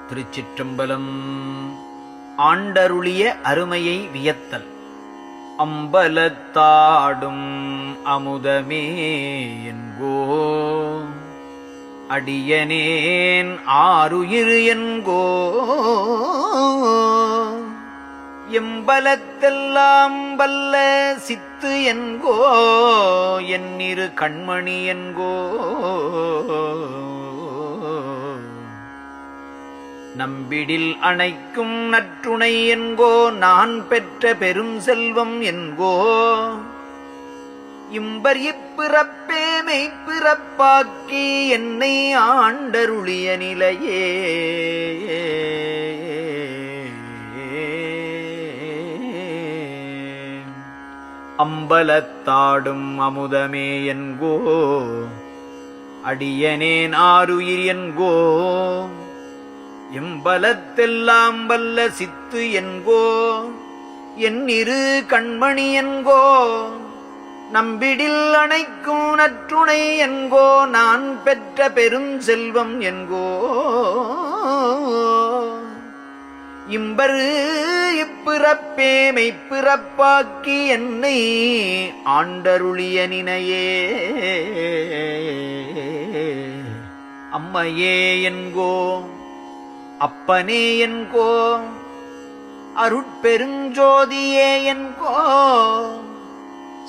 திருச்சிற்றம்பலம். ஆண்டருளிய அருமையை வியத்தல். அம்பலத்தாடும் அமுதமே என்கோ அடியனேன் ஆருயிர் என்கோ எம்பலத்தெல்லாம் வல்ல சித்து என்கோ என்னிரு கண்மணி என்கோ நம்பிடில் அணைக்கும் நற்றுணை என்கோ நான் பெற்ற பெரும் செல்வம் என்கோ இம்பர் இப்பிறப்பே மெய்ப்பிறப்பாக்கி என்னை ஆண்டருளிய நிலையே அம்பலத்தாடும் அமுதமே என்கோ அடியனேன் ஆருயிர் என்கோ எம்பலத்தெல்லாம் வல்ல சித்து என்கோ என் இரு கண்மணி என்கோ நம்பிடில் அணைக்கும் நற்றுணை என்கோ நான் பெற்ற பெரும் செல்வம் என்கோ இம்பரு இப்பிறப்பே மெய்ப்பிறப்பாக்கி என்னை ஆண்டருளிய நினையே அம்மையே என்கோ அப்பனே என்கோ அருட்பெருஞ்சோதியே என்கோ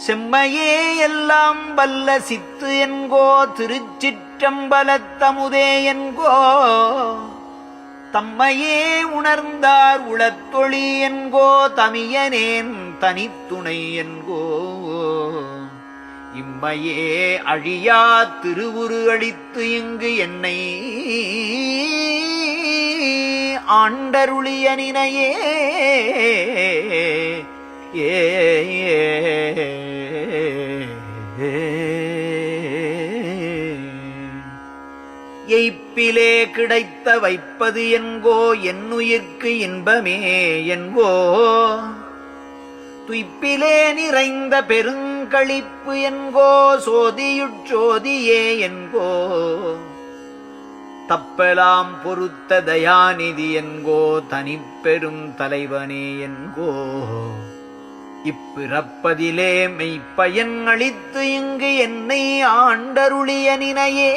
செம்மையே எல்லாம் வல்ல சித்து என்கோ திருச்சிற்றம்பலத்தமுதே என்கோ தம்மையே உணர்ந்தார் உளத்தொளி என்கோ தமியனேன் தனித்துணை என்கோ இம்மையே அழியா திருவுரு அளித்து இங்கு என்னை ஆண்டருளிய நினையே எய்ப்பிலே கிடைத்த வைப்பது என்கோ என்னுயிர்க்கு இன்பமே என்கோ துய்ப்பிலே நிறைந்த பெருங்களிப்பு என்கோ சோதியுட்சோதியே என்கோ தப்பலாம் பொறுத்த தயாநிதி என்கோ தனிப்பெரும் தலைவனே என்கோ இப்பிறப்பதிலே மெய்ப்பயன் அளித்து இங்கு என்னை ஆண்டருளிய நினையே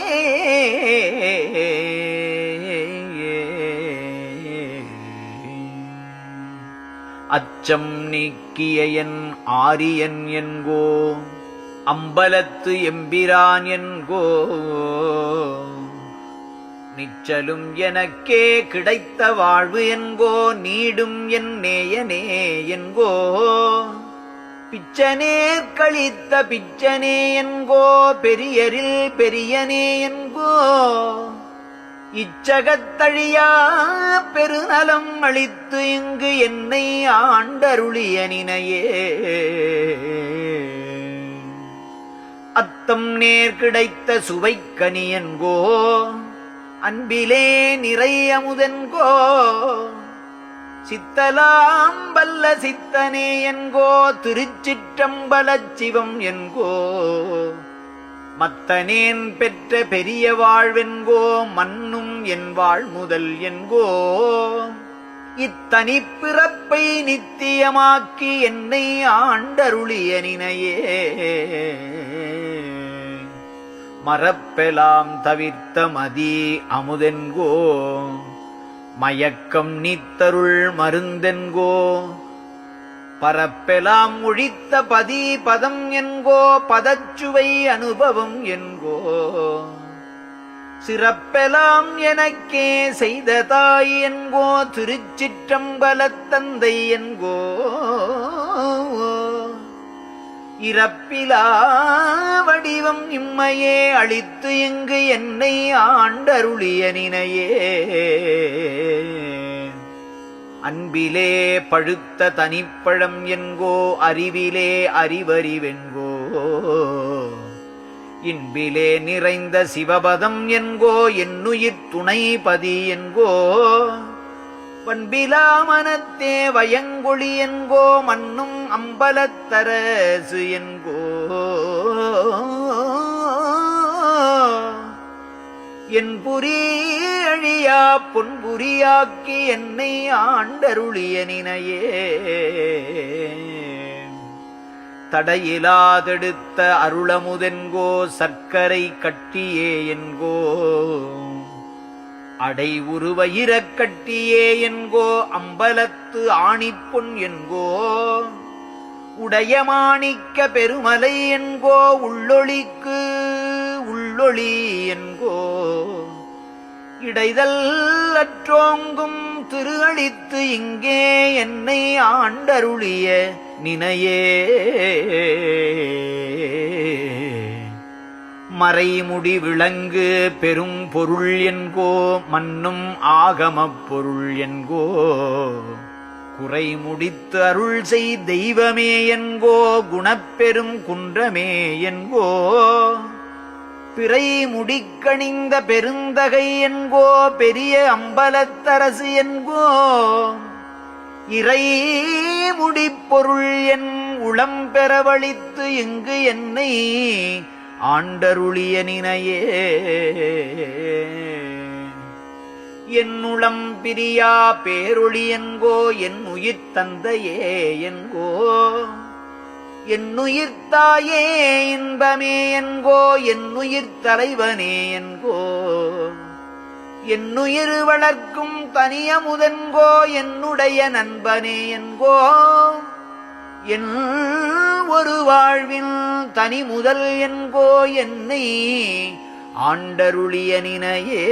அச்சம் நீக்கிய என் ஆரியன் என்கோ அம்பலத்து எம்பிரான் என்கோ நிச்சலும் எனக்கே கிடைத்த வாழ்வு என்கோ நீடும் என் நேயனே என்கோ பிச்சனேர் கழித்த பிச்சனே என்கோ பெரியரில் பெரியனே என்கோ இச்சகத்தழியா பெருநலம் அளித்து இங்கு என்னை ஆண்டருளிய நினையே அத்தம் நேர் கிடைத்த சுவைக்கனி என்கோ அன்பிலே நிறை அமுதென்கோ சித்தலாம் வல்ல சித்தனே என்கோ திருச்சிற்றம்பலச் சிவம் என்கோ மத்தனேன் பெற்ற பெரிய வாழ்வென்கோ மன்னும் என் வாழ் முதல் என்கோ இத்தனிப்பிறப்பை நித்தியமாக்கி என்னை ஆண்டருளிய நினையே மறப்பெலாம் தவிர்த்த மதி அமுதென்கோ மயக்கம் நீத்தருள் மருந்தென்கோ பரப்பெலாம் ஒழித்த பதி பதம் என்கோ பதச்சுவை அனுபவம் என்கோ சிறப்பெலாம் எனக்கே செய்த தாய் என்கோ திருச்சிற்றம்பலத்தந்தை என்கோ இறப்பிலா வடிவம் இம்மையே அளித்து இங்கு என்னை ஆண்டருளிய நினையே அன்பிலே பழுத்த தனிப்பழம் என்கோ அறிவிலே அறிவறிவென்கோ இன்பிலே நிறைந்த சிவபதம் என்கோ என்னுயிர் துணைபதி என்கோ பண்பிலா மனத்தே வயங்கொழி என்கோ மன்னும் அம்பலத்தரசு என்கோ என் புரி அழியா பொன்புரியாக்கி என்னை ஆண்டருளிய நினையே தடையிலாதெடுத்த அருளமுதென்கோ சர்க்கரை கட்டியே என்கோ அடை உருவயிரக் கட்டியே என்கோ அம்பலத்து ஆணிப்பொன் என்கோ உடைய மாணிக்க பெருமலை என்கோ உள்ளொளிக்கு உள்ளொளி என்கோ இடைதல் அற்றோங்கும் திரு அளித்து இங்கே என்னை ஆண்டருளிய நினையே மறைமுடி விளங்கு பெரும் பொருள் என்கோ மன்னும் ஆகமப் பொருள் என்கோ குறை முடித்து அருள் செய் தெய்வமே என்கோ குணப்பெரும் குன்றமே என்கோ பிறை முடிக்கணிந்த பெருந்தகை என்கோ பெரிய அம்பலத்தரசு என்கோ இறை முடிப்பொருள் என் உளம் பெறவழித்து இங்கு என்னை ஆண்டருளிய நினையே என்னுளம் பிரியா பேரொளி என்கோ என் உயிர் தந்தையே என்கோ என்னுயிர் தாயே இன்பமே என்கோ என்னுயிர் தலைவனே என்கோ என்னுயிர் வளர்க்கும் தனியமுதென்கோ என்னுடைய நண்பனே என்கோ என் ஒரு வாழ்வின் தனி முதல் என்கோ என்னை ஆண்டருளிய நினையே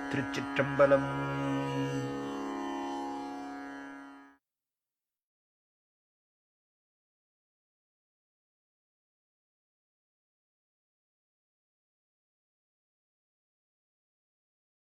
திருச்சிற்றம்பலம்.